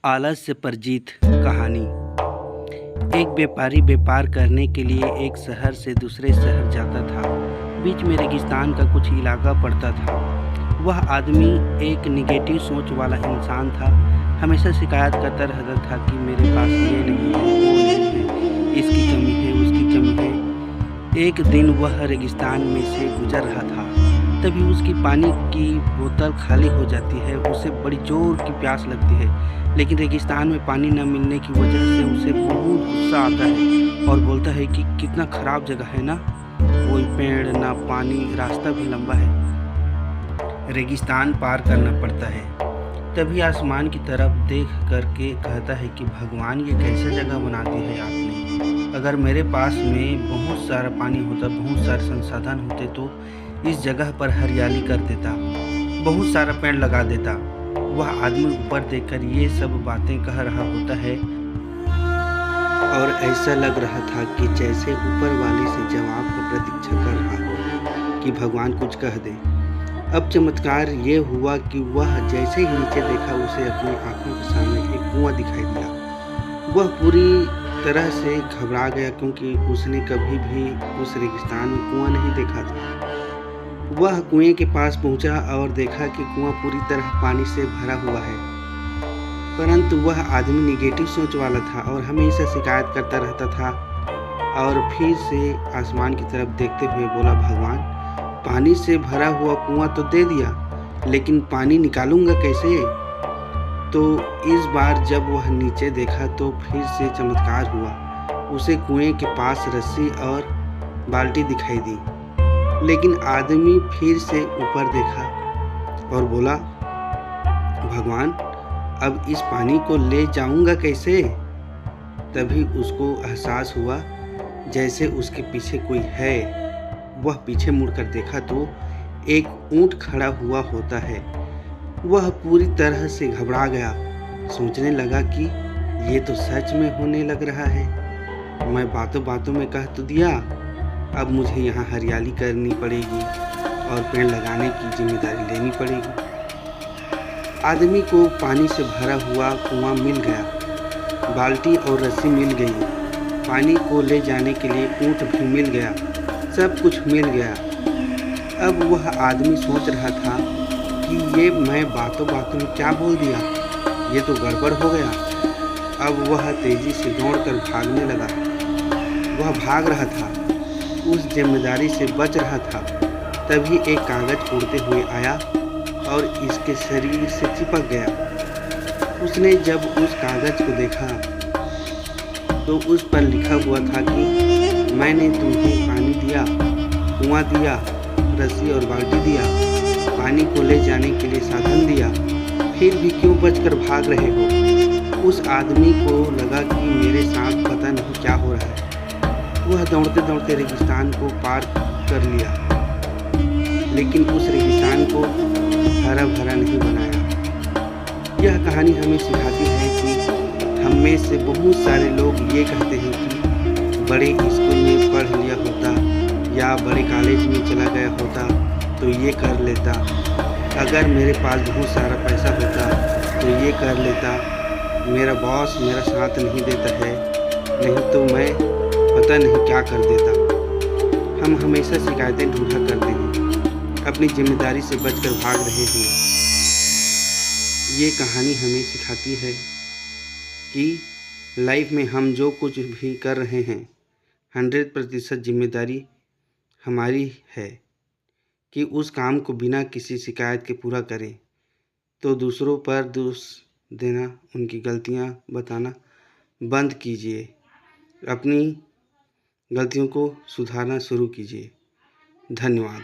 आलस्य पर जीत कहानी। एक व्यापारी व्यापार करने के लिए एक शहर से दूसरे शहर जाता था। बीच में रेगिस्तान का कुछ इलाका पड़ता था। वह आदमी एक निगेटिव सोच वाला इंसान था। हमेशा शिकायत करता रहता था कि मेरे पास ये नहीं है, वो नहीं है, इसकी कमी है, उसकी कमी है। एक दिन वह रेगिस्तान में से गुजर रहा था, तभी उसकी पानी की बोतल खाली हो जाती है। उसे बड़ी जोर की प्यास लगती है, लेकिन रेगिस्तान में पानी न मिलने की वजह से उसे बहुत गुस्सा आता है और बोलता है कि कितना खराब जगह है ना, कोई पेड़ ना पानी, रास्ता भी लंबा है, रेगिस्तान पार करना पड़ता है। तभी आसमान की तरफ देख करके कहता है कि भगवान, ये कैसे जगह बना दी है आपने। अगर मेरे पास में बहुत सारा पानी होता, बहुत सारे संसाधन होते तो इस जगह पर हरियाली कर देता, बहुत सारा पेड़ लगा देता। वह आदमी ऊपर देखकर ये सब बातें कह रहा होता है और ऐसा लग रहा था कि जैसे ऊपर वाले से जवाब का प्रतीक्षा कर रहा हो कि भगवान कुछ कह दे। अब चमत्कार ये हुआ कि वह जैसे ही नीचे देखा, उसे अपनी आंखों के सामने एक कुआं दिखाई दिया। वह पूरी तरह से घबरा गया, क्योंकि उसने कभी भी उस रेगिस्तान में कुआं नहीं देखा था। वह कुएं के पास पहुंचा और देखा कि कुआं पूरी तरह पानी से भरा हुआ है, परंतु वह आदमी निगेटिव सोच वाला था और हमेशा शिकायत करता रहता था। और फिर से आसमान की तरफ देखते हुए बोला, भगवान, पानी से भरा हुआ कुआं तो दे दिया, लेकिन पानी निकालूंगा कैसे। तो इस बार जब वह नीचे देखा तो फिर से चमत्कार हुआ। उसे कुएं के पास रस्सी और बाल्टी दिखाई दी, लेकिन आदमी फिर से ऊपर देखा और बोला, भगवान, अब इस पानी को ले जाऊंगा कैसे। तभी उसको एहसास हुआ जैसे उसके पीछे कोई है। वह पीछे मुड़कर देखा तो एक ऊंट खड़ा हुआ होता है। वह पूरी तरह से घबरा गया, सोचने लगा कि ये तो सच में होने लग रहा है। मैं बातों बातों में कह तो दिया, अब मुझे यहाँ हरियाली करनी पड़ेगी और पेड़ लगाने की जिम्मेदारी लेनी पड़ेगी। आदमी को पानी से भरा हुआ कुआं मिल गया, बाल्टी और रस्सी मिल गई, पानी को ले जाने के लिए ऊंट भी मिल गया, सब कुछ मिल गया। अब वह आदमी सोच रहा था कि ये मैं बातों बातों में क्या बोल दिया, ये तो गड़बड़ हो गया। अब वह तेजी से दौड़कर भागने लगा। वह भाग रहा था, उस जिम्मेदारी से बच रहा था। तभी एक कागज उड़ते हुए आया और इसके शरीर से चिपक गया। उसने जब उस कागज को देखा तो उस पर लिखा हुआ था कि मैंने तुम्हें पानी दिया, कुआं दिया, रस्सी और बाल्टी दिया, पानी को ले जाने के लिए साधन दिया, फिर भी क्यों बचकर भाग रहे हो। उस आदमी को लगा कि मेरे साथ पता नहीं क्या हो रहा है। वह दौड़ते दौड़ते रेगिस्तान को पार कर लिया, लेकिन उस रेगिस्तान को हरा भरा नहीं बनाया। यह कहानी हमें सिखाती है कि हम में से बहुत सारे लोग ये कहते हैं कि बड़े स्कूल में पढ़ लिया होता या बड़े कॉलेज में चला गया होता तो ये कर लेता, अगर मेरे पास बहुत सारा पैसा होता तो ये कर लेता, मेरा बॉस मेरा साथ नहीं देता है, नहीं तो मैं पता नहीं क्या कर देता। हम हमेशा शिकायतें ढूंढा करते हैं, अपनी जिम्मेदारी से बचकर भाग रहे हैं। ये कहानी हमें सिखाती है कि लाइफ में हम जो कुछ भी कर रहे हैं 100% जिम्मेदारी हमारी है कि उस काम को बिना किसी शिकायत के पूरा करें। तो दूसरों पर दोष देना, उनकी गलतियां बताना बंद कीजिए, अपनी गलतियों को सुधारना शुरू कीजिए। धन्यवाद।